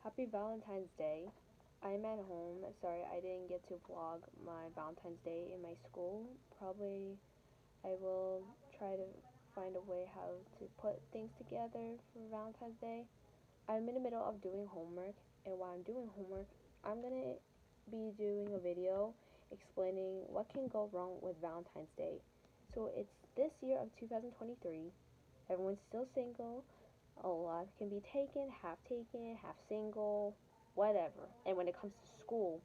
Happy Valentine's Day. I'm at home. Sorry I didn't get to vlog my Valentine's Day in my school. Probably I will try to find a way how to put things together for Valentine's Day. I'm in the middle of doing homework, and while I'm doing homework, I'm gonna be doing a video explaining what can go wrong with Valentine's Day. So it's this year of 2023. Everyone's still single. A lot can be taken, half single, whatever. And when it comes to school,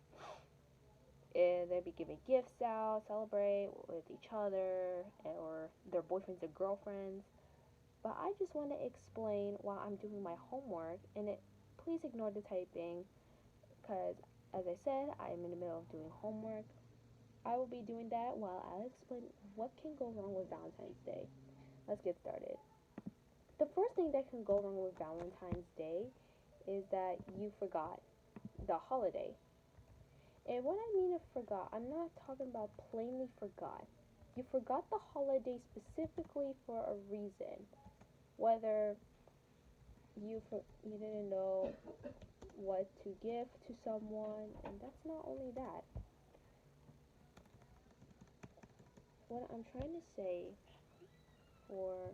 they'll be giving gifts out, celebrate with each other, or their boyfriends or girlfriends. But I just want to explain while I'm doing my homework, and please ignore the typing, because as I said, I am in the middle of doing homework. I will be doing that while I explain what can go wrong with Valentine's Day. Let's get started. The first thing that can go wrong with Valentine's Day is that you forgot the holiday. And what I mean of forgot, I'm not talking about plainly forgot. You forgot the holiday specifically for a reason. Whether you didn't know what to give to someone, and that's not only that. What I'm trying to say for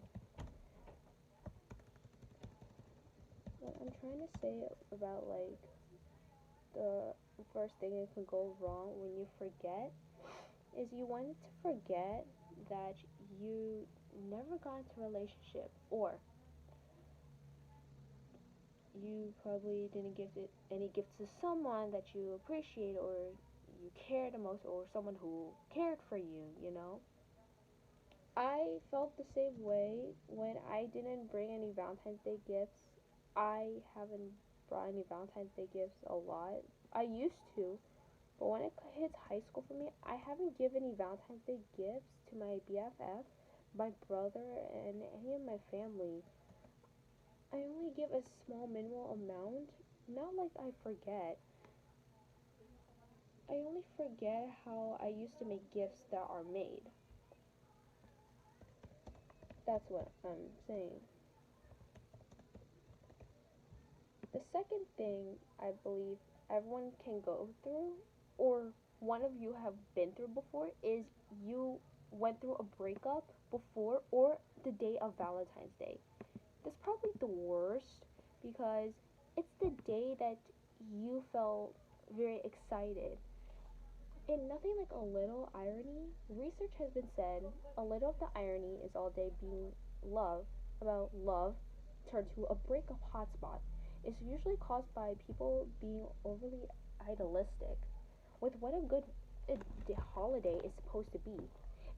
what I'm trying to say about like the first thing that can go wrong when you forget is you wanted to forget that you never got into a relationship, or you probably didn't give any gifts to someone that you appreciate or you care the most, or someone who cared for you, you know. I felt the same way when I didn't bring any Valentine's Day gifts. I haven't brought any Valentine's Day gifts a lot. I used to, but when it hits high school for me, I haven't given any Valentine's Day gifts to my BFF, my brother, and any of my family. I only give a small minimal amount. Not like I forget. I only forget how I used to make gifts that are made. That's what I'm saying. The second thing I believe everyone can go through, or one of you have been through before, is you went through a breakup before or the day of Valentine's Day. That's probably the worst because it's the day that you felt very excited. And nothing like a little irony. Research has been said a little of the irony is all day being love about love turned to a breakup hotspot. It's usually caused by people being overly idealistic with what a good holiday is supposed to be.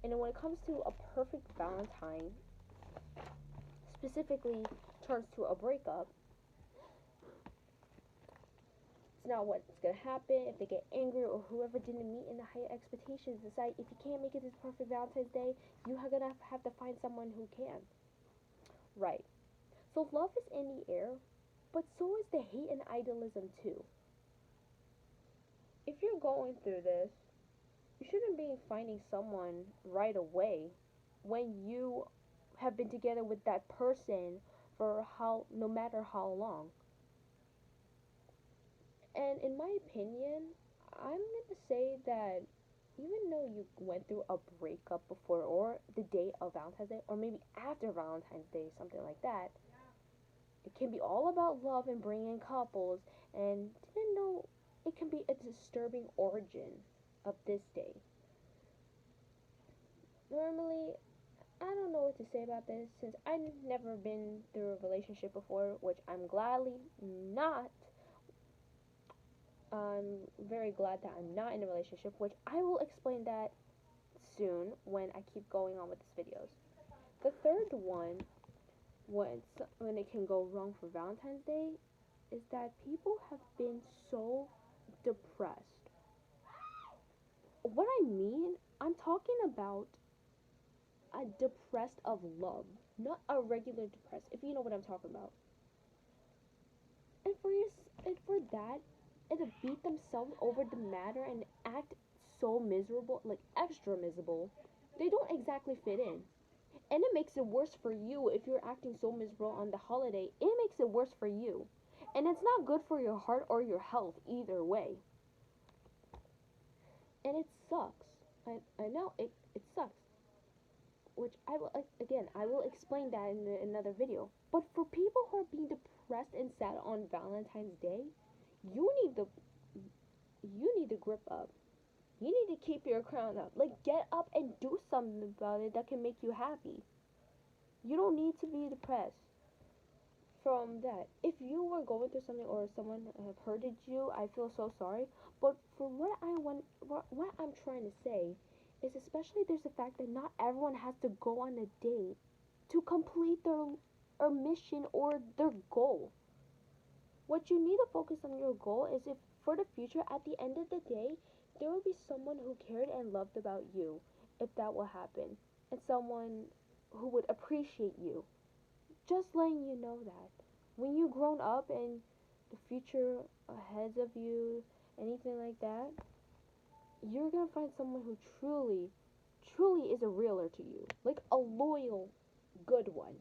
And when it comes to a perfect Valentine, specifically turns to a breakup, it's not what's gonna happen if they get angry or whoever didn't meet in the high expectations decide if you can't make it this perfect Valentine's Day, you are gonna have to find someone who can. Right. So love is in the air, but so is the hate and idealism too. If you're going through this, you shouldn't be finding someone right away when you have been together with that person for no matter how long. And in my opinion, I'm gonna say that even though you went through a breakup before, or the day of Valentine's Day, or maybe after Valentine's Day, something like that, it can be all about love and bringing couples, and didn't know it can be a disturbing origin of this day. Normally, I don't know what to say about this since I've never been through a relationship before, which I'm gladly not. I'm very glad that I'm not in a relationship, which I will explain that soon when I keep going on with these videos. The third one, when it can go wrong for Valentine's Day, is that people have been so depressed. What I mean, I'm talking about a depressed of love, not a regular depressed, if you know what I'm talking about. And for that, and to beat themselves over the matter and act so miserable, like extra miserable, they don't exactly fit in. And it makes it worse for you if you're acting so miserable on the holiday. It makes it worse for you. And it's not good for your heart or your health either way. And it sucks. I know it sucks. Which I will, again, I will explain that in another video. But for people who are being depressed and sad on Valentine's Day, you need to grip up. You need to keep your crown up. Like, get up and do something about it that can make you happy. You don't need to be depressed from that. If you were going through something or someone have hurted you, I feel so sorry. But for what I'm trying to say is, especially there's the fact that not everyone has to go on a date to complete their mission or their goal. What you need to focus on your goal is, if for the future, at the end of the day, there will be someone who cared and loved about you, if that will happen, and someone who would appreciate you. Just letting you know that when you grown up and the future ahead of you, anything like that, you're gonna find someone who truly is a realer to you, like a loyal, good one.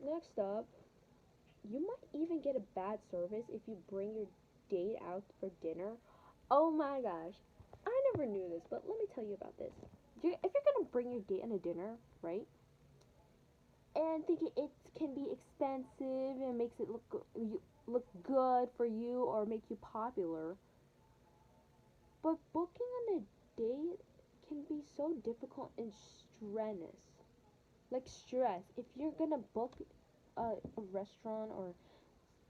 Next up, you might even get a bad service if you bring your date out for dinner. Oh my gosh, I never knew this, but let me tell you about this. If you're gonna bring your date on a dinner, right? And thinking it can be expensive and makes it look good for you or make you popular. But booking on a date can be so difficult and strenuous. Like stress. If you're gonna book a restaurant or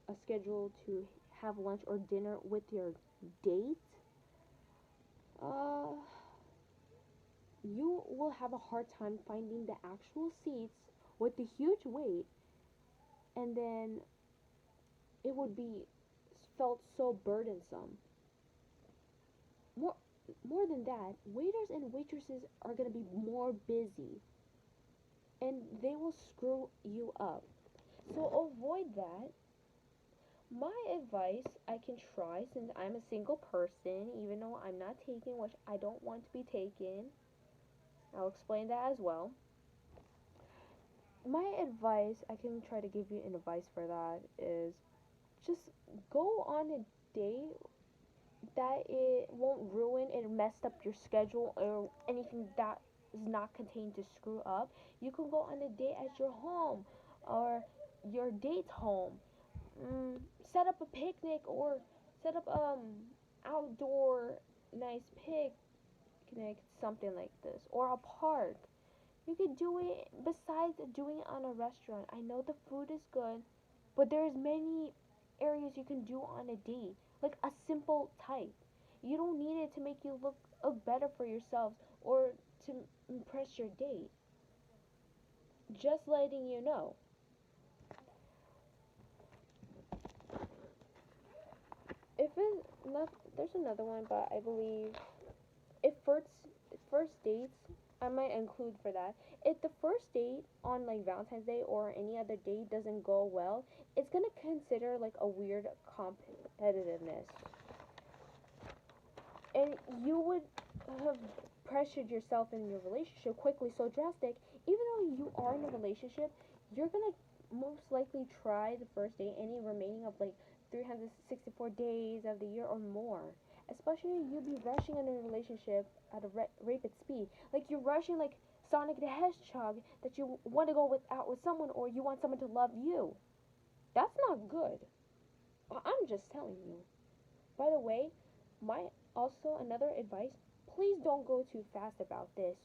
a schedule to have lunch or dinner with your date, uh, you will have a hard time finding the actual seats with the huge wait, and then it would be felt so burdensome. More, more than that, waiters and waitresses are going to be more busy, and they will screw you up. So avoid that. My advice I can try, since I'm a single person, even though I'm not taken, which I don't want to be taken. I'll explain that as well. My advice I can try to give you an advice for that is, just go on a date that it won't ruin and mess up your schedule or anything that is not contained to screw up. You can go on a date at your home or your date's home. Set up a picnic or set up outdoor nice picnic, something like this, or a park. You could do it besides doing it on a restaurant. I know the food is good, but there's many areas you can do on a date, like a simple type. You don't need it to make you look better for yourselves or to impress your date. Just letting you know. If it's not, there's another one, but I believe if first dates, I might include for that. If the first date on like Valentine's Day or any other date doesn't go well, it's gonna consider like a weird competitiveness, and you would have pressured yourself in your relationship quickly, so drastic. Even though you are in a relationship, you're gonna most likely try the first date any remaining of like 364 days of the year or more. Especially you be rushing in a relationship at a rapid speed. Like you're rushing like Sonic the Hedgehog, that you want to go out with someone or you want someone to love you. That's not good. I'm just telling you. By the way, my also another advice, please don't go too fast about this.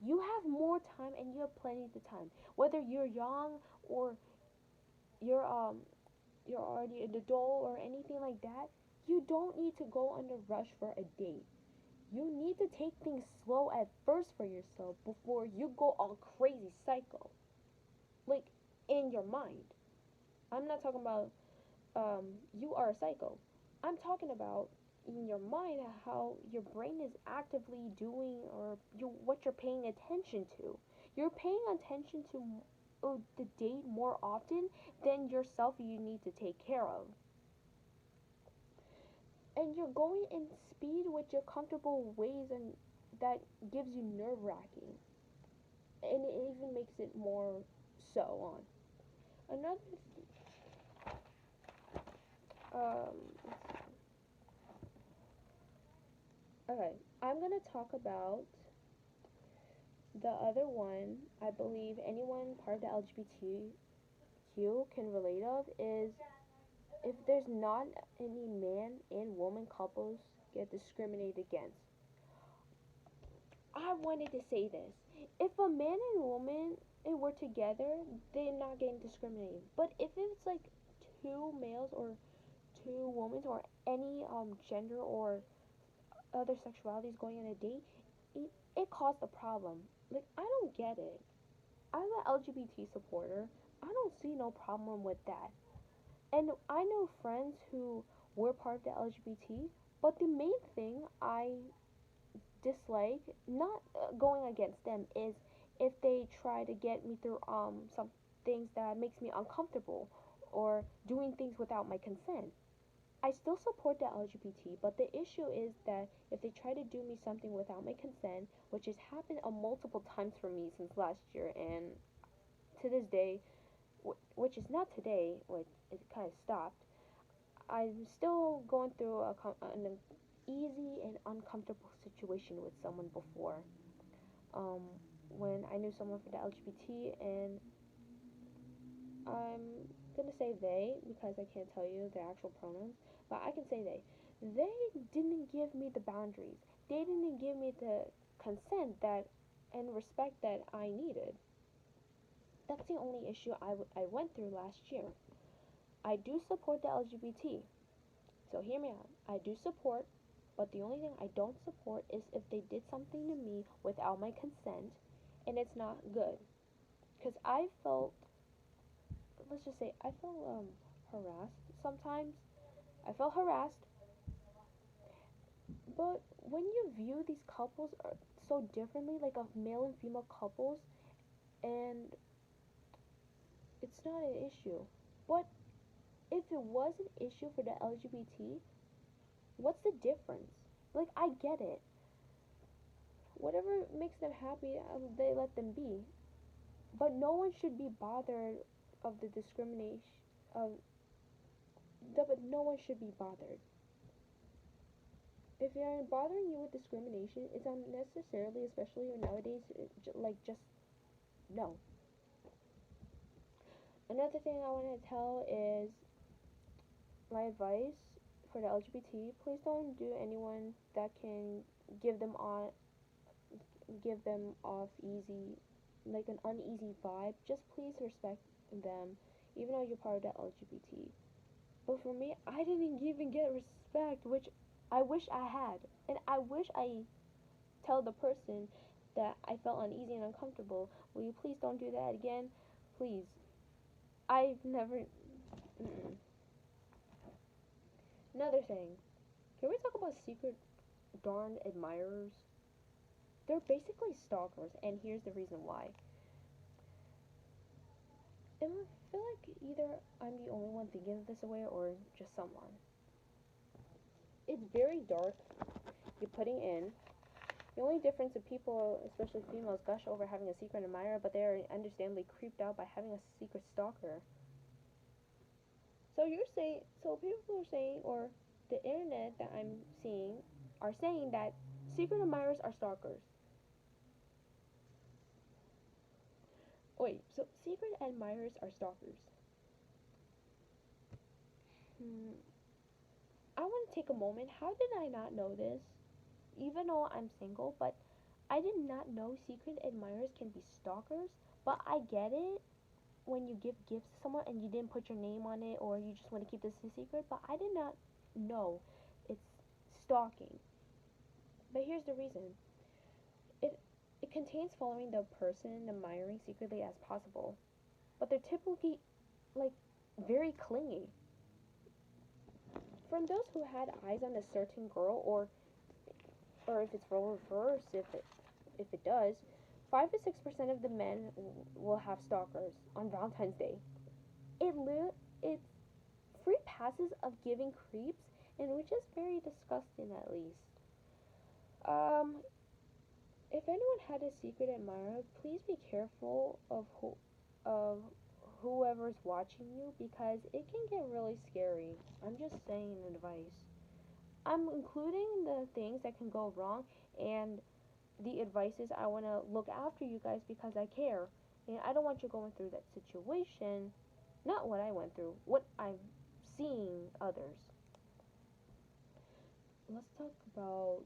You have more time and you have plenty of time. Whether you're young or you're you're already an adult or anything like that, you don't need to go on a rush for a date. You need to take things slow at first for yourself before you go all crazy psycho. Like in your mind. I'm not talking about you are a psycho. I'm talking about in your mind how your brain is actively doing or what you're paying attention to. You're paying attention to the date more often than yourself you need to take care of. And you're going in speed with your comfortable ways, and that gives you nerve wracking. And it even makes it more so on. Another Um, okay, I'm gonna talk about the other one. I believe anyone part of the LGBTQ can relate of is if there's not any man and woman couples get discriminated against. I wanted to say this. If a man and woman were together, they're not getting discriminated. But if it's like two males or two women or any gender or other sexualities going on a date, it caused a problem. Like I don't get it. I'm an LGBT supporter. I don't see no problem with that. And I know friends who were part of the LGBT, but the main thing I dislike, not going against them, is if they try to get me through some things that makes me uncomfortable or doing things without my consent. I still support the LGBT, but the issue is that if they try to do me something without my consent, which has happened multiple times for me since last year, and to this day, which is not today, which it kind of stopped. I'm still going through an easy and uncomfortable situation with someone before. Um, when I knew someone from the LGBT, and I'm gonna say they because I can't tell you their actual pronouns, but I can say they. They didn't give me the boundaries. They didn't give me the consent that and respect that I needed. That's the only issue I went through last year. I do support the LGBT, so hear me out. I do support, but the only thing I don't support is if they did something to me without my consent, and it's not good. Because I felt, let's just say, I felt harassed sometimes. I felt harassed, but when you view these couples so differently, like a male and female couples, and it's not an issue. But if it was an issue for the LGBT, what's the difference? Like, I get it. Whatever makes them happy, they let them be. But no one should be bothered of the discrimination of but no one should be bothered. If they're bothering you with discrimination, it's unnecessarily, especially nowadays. Like just no. Another thing I want to tell is my advice for the LGBT. Please don't do anyone that can give them on give them off easy, like an uneasy vibe. Just please respect them, even though you're part of the LGBT. But for me, I didn't even get respect, which I wish I had. And I wish I tell the person that I felt uneasy and uncomfortable. Will you please don't do that again? Please. I've never. Mm-mm. Another thing. Can we talk about secret darn admirers? They're basically stalkers, and here's the reason why. And I feel like either I'm the only one thinking of this way or just someone. It's very dark. You're putting in. The only difference is people, especially females, gush over having a secret admirer, but they are understandably creeped out by having a secret stalker. So you're saying, so people are saying, or the internet that I'm seeing, are saying that secret admirers are stalkers. Wait, so secret admirers are stalkers. Hmm. I want to take a moment. How did I not know this? Even though I'm single, but I did not know secret admirers can be stalkers. But I get it when you give gifts to someone and you didn't put your name on it or you just want to keep this a secret. But I did not know it's stalking. But here's the reason. It it contains following the person and admiring secretly as possible. But they're typically like very clingy. From those who had eyes on a certain girl, or if it's role reverse, if it does, 5 to 6% of the men will have stalkers on Valentine's Day. It's free passes of giving creeps, and which is very disgusting at least. Um, if anyone had a secret admirer, please be careful of whoever's watching you because it can get really scary. I'm just saying advice. I'm including the things that can go wrong and the advices. I want to look after you guys because I care. And I don't want you going through that situation. Not what I went through, what I'm seeing others. Let's talk about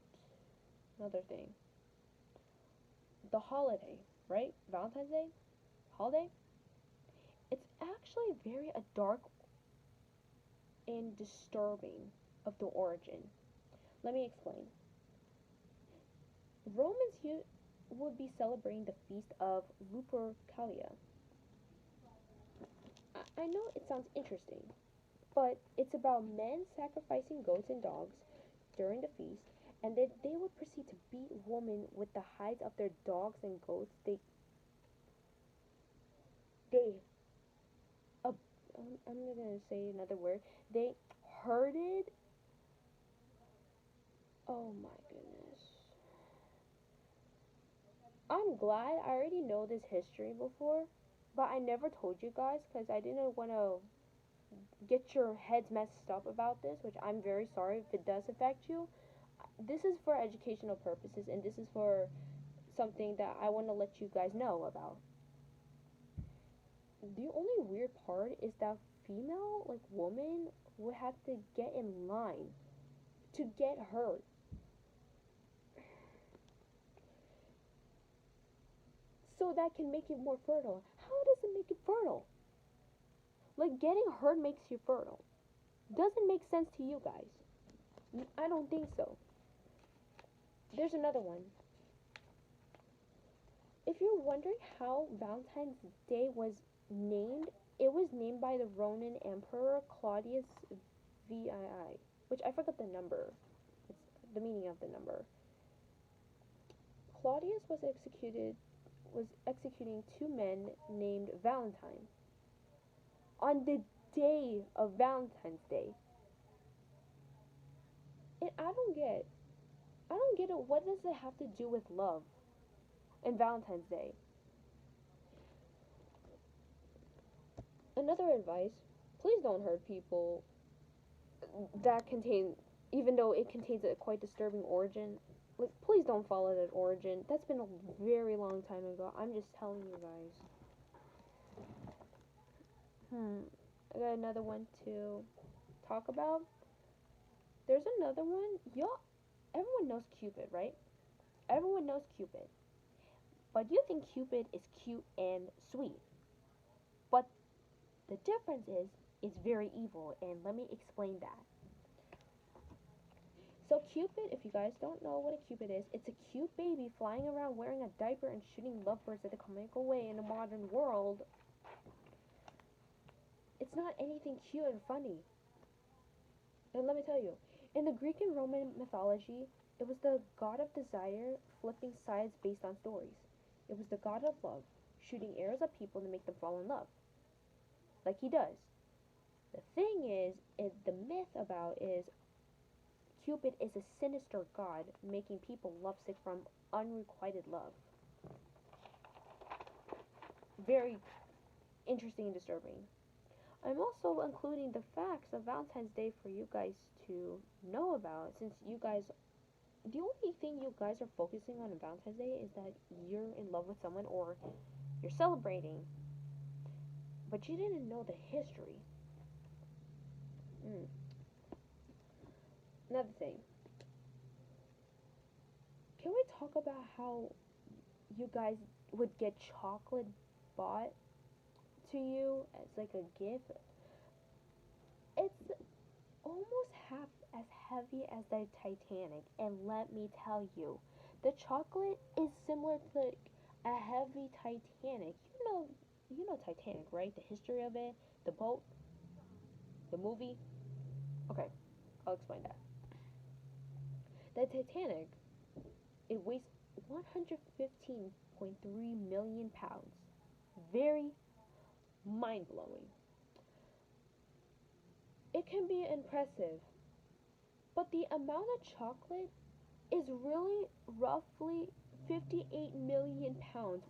another thing. The holiday, right? Valentine's Day? Holiday? It's actually very a dark and disturbing of the origin. Let me explain. Romans would be celebrating the feast of Lupercalia. I know it sounds interesting, but it's about men sacrificing goats and dogs during the feast, and then they would proceed to beat women with the hides of their dogs and goats. They, uh, I'm gonna say another word. They herded. Oh my goodness. I'm glad I already know this history before, but I never told you guys because I didn't want to get your heads messed up about this, which I'm very sorry if it does affect you. This is for educational purposes, and this is for something that I want to let you guys know about. The only weird part is that female, like woman, would have to get in line to get hurt. So that can make you more fertile. How does it make you fertile? Like getting hurt makes you fertile. Doesn't make sense to you guys. I don't think so. There's another one. If you're wondering how Valentine's Day was named, it was named by the Roman Emperor Claudius VII, which I forgot the number. It's the meaning of the number. Claudius was executing two men named Valentine on the day of Valentine's Day. And I don't get it. What does it have to do with love and Valentine's Day? Another advice, please don't hurt people that contain, even though it contains a quite disturbing origin. Like, please don't follow that origin. That's been a very long time ago. I'm just telling you guys. I got another one to talk about. There's another one. Y'all, everyone knows Cupid, right? Everyone knows Cupid. But you think Cupid is cute and sweet. But the difference is, it's very evil, and let me explain that. So Cupid, if you guys don't know what a Cupid is, it's a cute baby flying around wearing a diaper and shooting lovebirds at the comical way in the modern world. It's not anything cute and funny. And let me tell you, in the Greek and Roman mythology, it was the god of desire flipping sides based on stories. It was the god of love, shooting arrows at people to make them fall in love. Like he does. The thing is the myth about is Cupid is a sinister god making people lovesick from unrequited love. Very interesting and disturbing. I'm also including the facts of Valentine's Day for you guys to know about, since you guys, the only thing you guys are focusing on Valentine's Day is that you're in love with someone or you're celebrating, but you didn't know the history. Another thing, can we talk about how you guys would get chocolate bought to you as like a gift? It's almost half as heavy as the Titanic, and let me tell you, the chocolate is similar to a heavy Titanic. You know Titanic, right? The history of it, the boat, the movie. Okay, I'll explain that. The Titanic, it weighs 115.3 million pounds. Very mind blowing. It can be impressive, but the amount of chocolate is really roughly 58 million pounds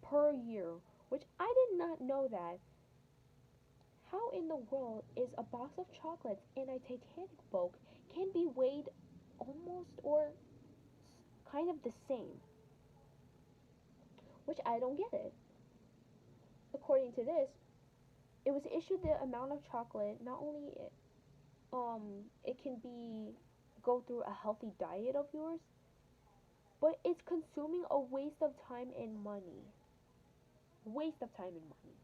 per year, which I did not know that. How in the world is a box of chocolates and a Titanic boat can be weighed almost or kind of the same? Which I don't get it. According to this, it was issued the amount of chocolate, not only it can be go through a healthy diet of yours, but it's consuming a waste of time and money. Waste of time and money.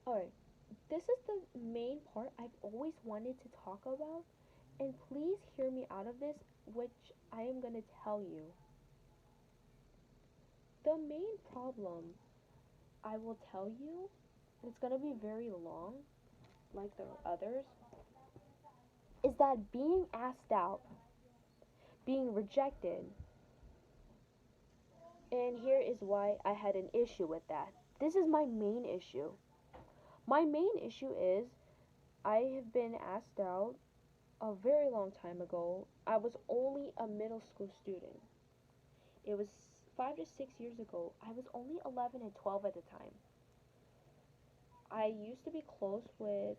Alright, this is the main part I've always wanted to talk about, and please hear me out of this, which I am going to tell you. The main problem, I will tell you, it's going to be very long, like the others, is that being asked out, being rejected, and here is why I had an issue with that. This is my main issue. My main issue is I have been asked out a very long time ago. I was only a middle school student. It was 5 to 6 years ago. I was only 11 and 12 at the time. I used to be close with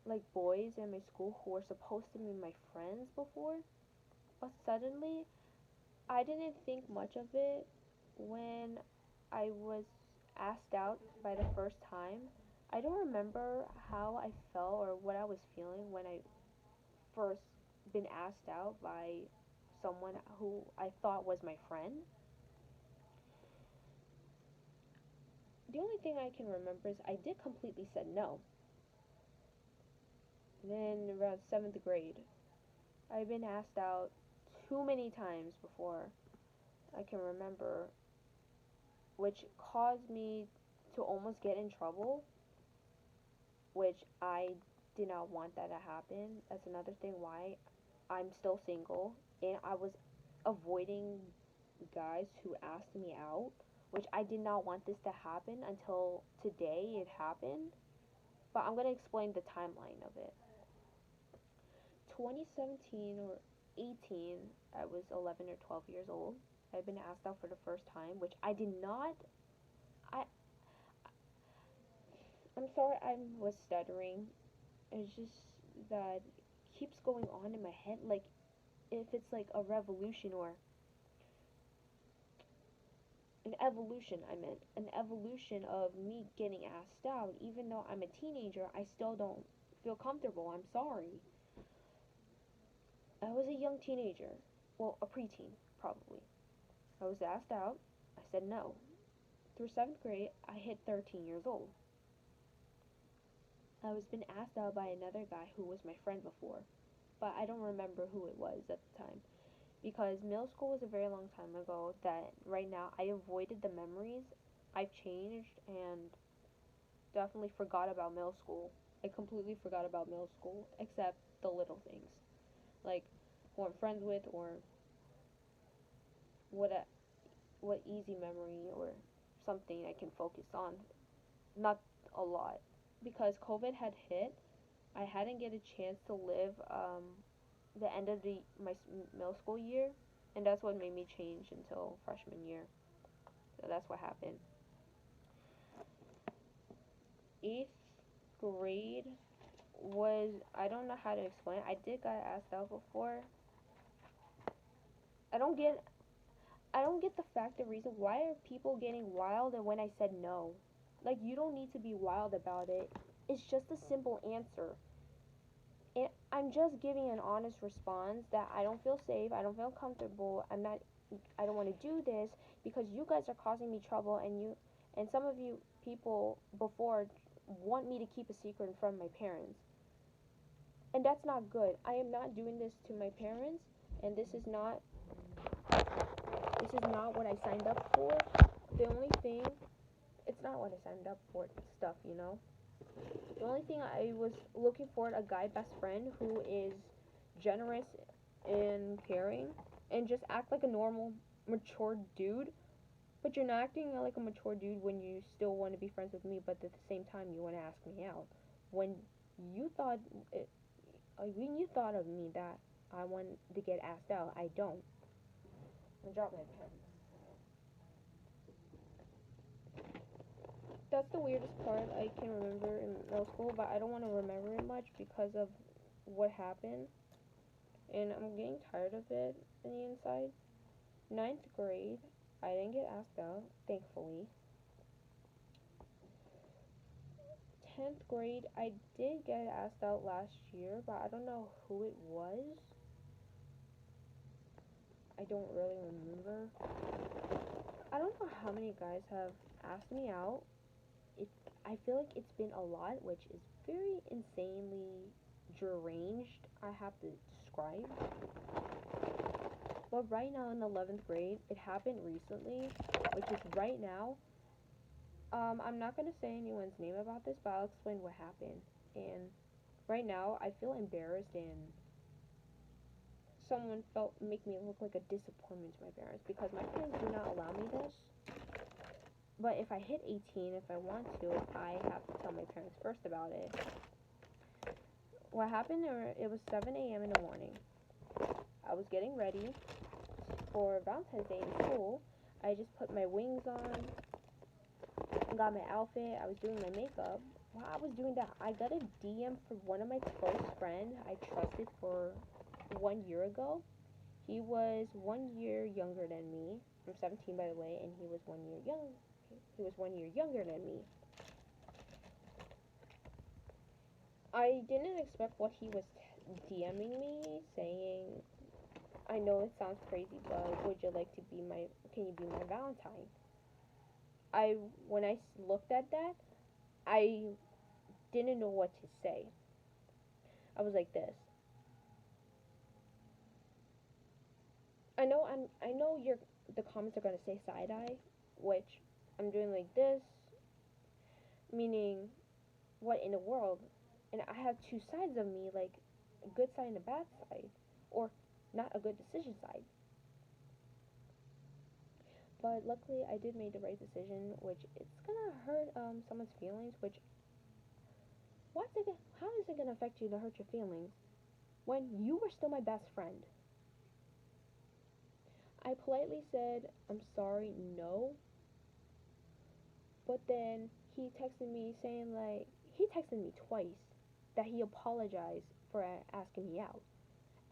like boys in my school who were supposed to be my friends before, but suddenly I didn't think much of it when I was asked out by the first time. I don't remember how I felt or what I was feeling when I first been asked out by someone who I thought was my friend. The only thing I can remember is I did completely said no. Then around 7th grade, I've been asked out too many times before I can remember, which caused me to almost get in trouble, which I did not want that to happen. That's another thing why I'm still single, and I was avoiding guys who asked me out, which I did not want this to happen until today it happened. But I'm going to explain the timeline of it. 2017 or 18, I was 11 or 12 years old. I've been asked out for the first time, which I did not. I I'm sorry I was stuttering. It's just that keeps going on in my head, like if it's like a revolution or an evolution. I meant an evolution of me getting asked out. Even though I'm a teenager, I still don't feel comfortable. I'm sorry. I was a young teenager, well, a preteen probably. I was asked out. I said no. Through 7th grade, I hit 13 years old. I was been asked out by another guy who was my friend before, but I don't remember who it was at the time. Because middle school was a very long time ago that right now I avoided the memories. I've changed and definitely forgot about middle school. I completely forgot about middle school except the little things. Like who I'm friends with or what a, what easy memory or something I can focus on. Not a lot. Because COVID had hit, I hadn't get a chance to live the end of my middle school year, and that's what made me change until freshman year. So that's what happened. 8th grade was, I don't know how to explain it. I did get asked out before. I don't get I don't get the fact, the reason why are people getting wild and when I said no. Like, you don't need to be wild about it. It's just a simple answer. And I'm just giving an honest response that I don't feel safe, I don't feel comfortable, I don't want to do this because you guys are causing me trouble, and some of you people before want me to keep a secret from my parents. And that's not good. I am not doing this to my parents, and this is not what I signed up for. The only thing, it's not what I signed up for stuff, you know? The only thing I was looking for, a guy best friend who is generous and caring and just act like a normal, mature dude. But you're not acting like a mature dude when you still want to be friends with me, but at the same time you want to ask me out. When you thought it, when you thought of me that I want to get asked out, I don't. I'm gonna drop my pen. That's the weirdest part I can remember in middle school, but I don't want to remember it much because of what happened, and I'm getting tired of it on the inside. Ninth grade, I didn't get asked out, thankfully. 10th grade, I did get asked out last year, but I don't know who it was. I don't really remember. I don't know how many guys have asked me out. It, I feel like it's been a lot, which is very insanely deranged, I have to describe. But right now in 11th grade, it happened recently, which is right now. I'm not gonna say anyone's name about this, but I'll explain what happened. And right now, I feel embarrassed, and someone felt make me look like a disappointment to my parents because my parents do not allow me this. But if I hit 18, if I want to, I have to tell my parents first about it. What happened? It was 7 a.m. in the morning. I was getting ready for Valentine's Day in school. I just put my wings on, got my outfit, I was doing my makeup. While I was doing that, I got a DM from one of my close friends I trusted for 1 year ago. He was 1 year younger than me. I'm 17, by the way, and he was 1 year young. He was 1 year younger than me. I didn't expect what he was DMing me, saying, I know it sounds crazy, but would you like to be my, can you be my Valentine? When I looked at that, I didn't know what to say. I was like this. I know the comments are gonna say side eye, which I'm doing like this, meaning what in the world? And I have two sides of me, like a good side and a bad side, or not a good decision side. But luckily, I did make the right decision, which it's gonna hurt someone's feelings. Which how is it gonna affect you to hurt your feelings when you were still my best friend? I politely said, I'm sorry, no. But then he texted me twice that he apologized for asking me out.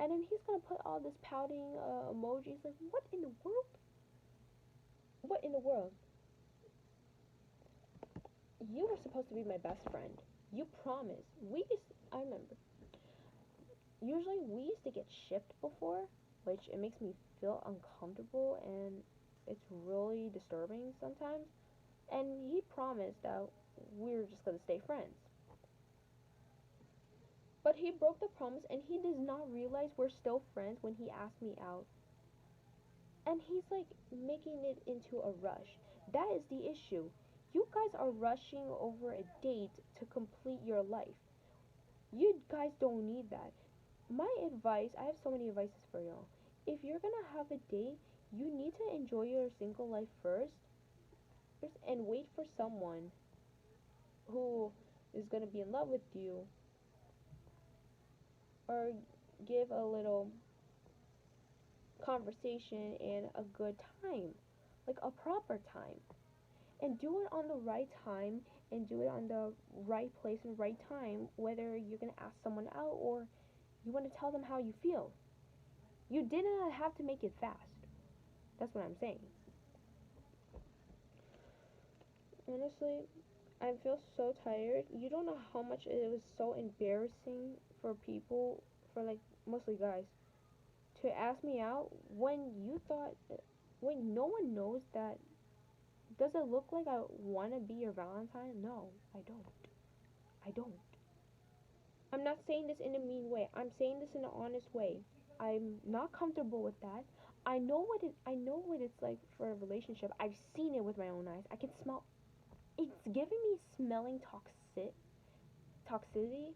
And then he's gonna put all this pouting emojis. Like, what in the world? What in the world? You were supposed to be my best friend. You promised. I remember. Usually we used to get shipped before, which it makes me feel uncomfortable, and it's really disturbing sometimes. And he promised that we were just gonna stay friends. But he broke the promise, and he does not realize we're still friends when he asked me out. And he's like making it into a rush. That is the issue. You guys are rushing over a date to complete your life. You guys don't need that. My advice, I have so many advices for y'all. If you're gonna have a date, you need to enjoy your single life first and wait for someone who is gonna be in love with you, or give a little conversation and a good time, like a proper time. And do it on the right time, and do it on the right place and right time, whether you're gonna ask someone out or you want to tell them how you feel. You didn't have to make it fast. That's what I'm saying. Honestly, I feel so tired. You don't know how much it was so embarrassing for people, for like mostly guys, to ask me out when no one knows that. Does it look like I want to be your Valentine? No, I don't. I don't. I'm not saying this in a mean way. I'm saying this in an honest way. I'm not comfortable with that. I know what it's like for a relationship. I've seen it with my own eyes. I can smell. It's giving me smelling toxicity.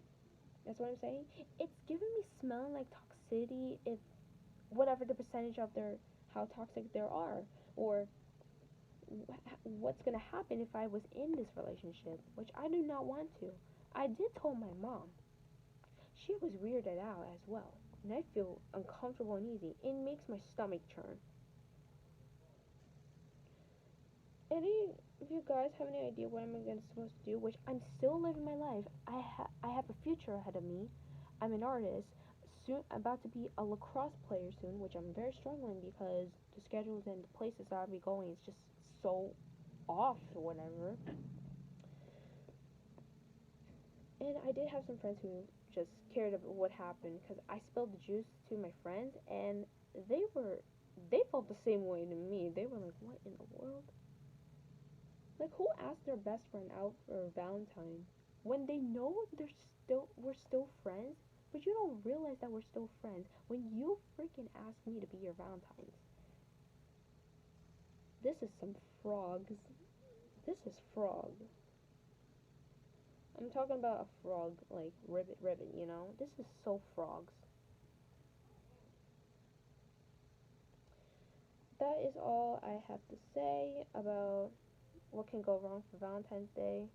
That's what I'm saying. It's giving me smelling like toxicity, if whatever the percentage of their how toxic there are, or what's gonna happen if I was in this relationship, which I do not want to. I did tell my mom. She was weirded out as well, and I feel uncomfortable and uneasy. It makes my stomach churn. Any if you guys have any idea what I'm gonna supposed to do, which I'm still living my life, I have a future ahead of me. I'm an artist. Soon, about to be a lacrosse player soon, which I'm very struggling because the schedules and the places I'll be going is just so off or whatever. And I did have some friends who just cared about what happened because I spilled the juice to my friends, and they were they felt the same way to me. They were like, "What in the world? Like, who asked their best friend out for Valentine when they know we're still friends, but you don't realize that we're still friends when you freaking ask me to be your Valentines? This is some frogs. This is frog. I'm talking about a frog, like ribbit, you know? This is so frogs. That is all I have to say about what can go wrong for Valentine's Day.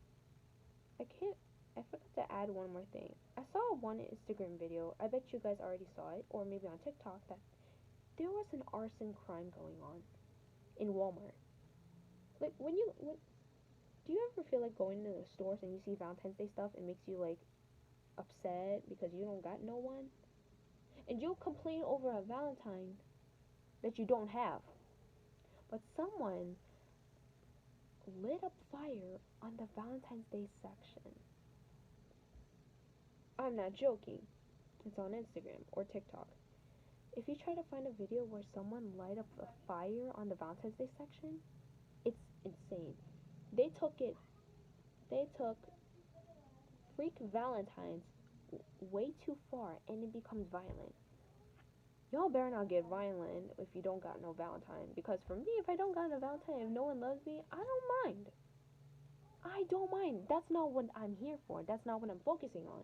I can't. I forgot to add one more thing. I saw one Instagram video. I bet you guys already saw it, or maybe on TikTok, that there was an arson crime going on in Walmart. Like do you ever feel like going to the stores and you see Valentine's Day stuff and makes you like upset because you don't got no one, and you'll complain over a Valentine that you don't have, but someone lit up fire on the Valentine's Day section. I'm not joking. It's on Instagram or TikTok. If you try to find a video where someone light up a fire on the Valentine's Day section, it's insane. They took it. They took freak Valentines way too far, and it becomes violent. Y'all better not get violent if you don't got no Valentine. Because for me, if I don't got a Valentine, if no one loves me, I don't mind. I don't mind. That's not what I'm here for. That's not what I'm focusing on.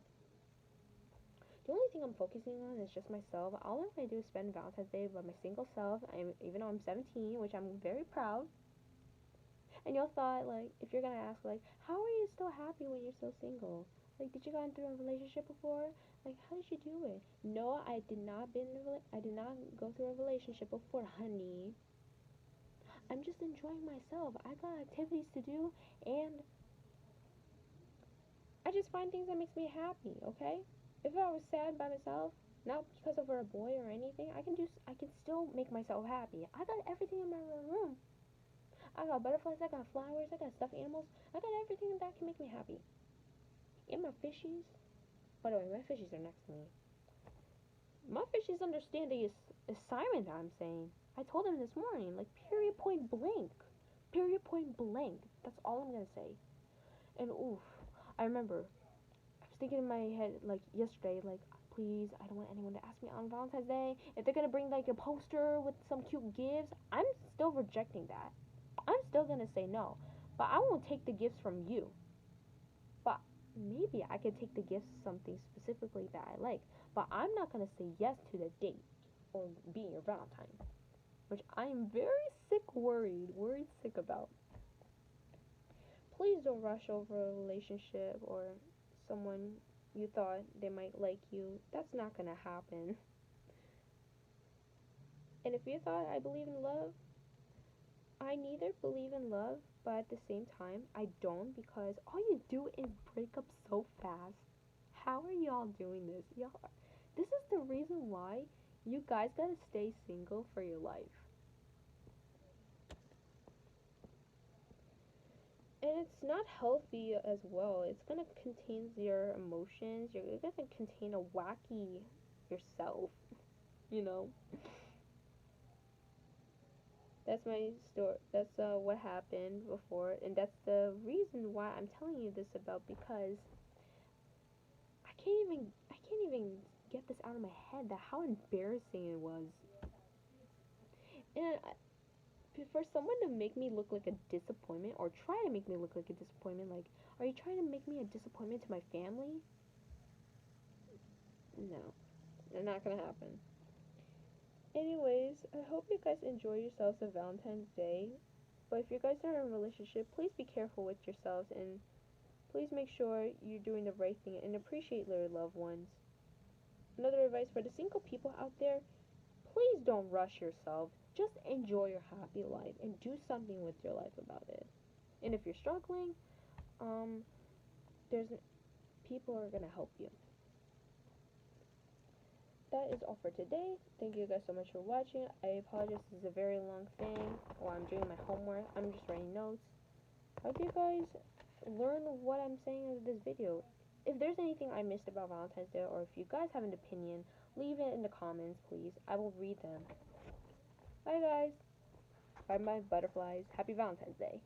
The only thing I'm focusing on is just myself. All I'm gonna do is spend Valentine's Day by my single self. Even though I'm 17, which I'm very proud. And y'all thought, like, if you're gonna ask, like, how are you still happy when you're still single? Like, did you go through a relationship before? Like, how did you do it? No, I did not I did not go through a relationship before, honey. I'm just enjoying myself. I got activities to do, and I just find things that makes me happy. Okay? If I was sad by myself, not because of a boy or anything, I can still make myself happy. I got everything in my room. I got butterflies, I got flowers, I got stuffed animals. I got everything that can make me happy. And my fishies. By the way, my fishies are next to me. My fishies understand the assignment I'm saying. I told them this morning, like, period point blank. Period point blank. That's all I'm gonna say. And oof, I remember, I was thinking in my head, like, yesterday, like, please, I don't want anyone to ask me on Valentine's Day. If they're gonna bring, like, a poster with some cute gifts, I'm still rejecting that. I'm still gonna say no. But I won't take the gifts from you. But maybe I could take the gifts something specifically that I like. But I'm not gonna say yes to the date or being your Valentine, which I am very worried sick about. Please don't rush over a relationship or someone you thought they might like you. That's not gonna happen. And if you thought I believe in love, I neither believe in love, but at the same time, I don't, because all you do is break up so fast. How are y'all doing this? This is the reason why you guys gotta stay single for your life. And it's not healthy as well. It's gonna contain your emotions. You're gonna contain a wacky yourself, you know? That's my story. That's what happened before, and that's the reason why I'm telling you this about, because I can't even get this out of my head that how embarrassing it was. And for someone to make me look like a disappointment, or try to make me look like a disappointment, like, are you trying to make me a disappointment to my family? No, they're not gonna happen. Anyways, I hope you guys enjoy yourselves on Valentine's Day. But if you guys are in a relationship, please be careful with yourselves, and please make sure you're doing the right thing and appreciate your loved ones. Another advice for the single people out there: please don't rush yourself. Just enjoy your happy life and do something with your life about it. And if you're struggling, there's people are gonna help you. That is all for today. Thank you guys so much for watching. I apologize, this is a very long thing while I'm doing my homework. I'm just writing notes. I hope you guys learn what I'm saying in this video. If there's anything I missed about Valentine's Day, or if you guys have an opinion, leave it in the comments, please. I will read them. Bye, guys. Bye, my butterflies. Happy Valentine's Day.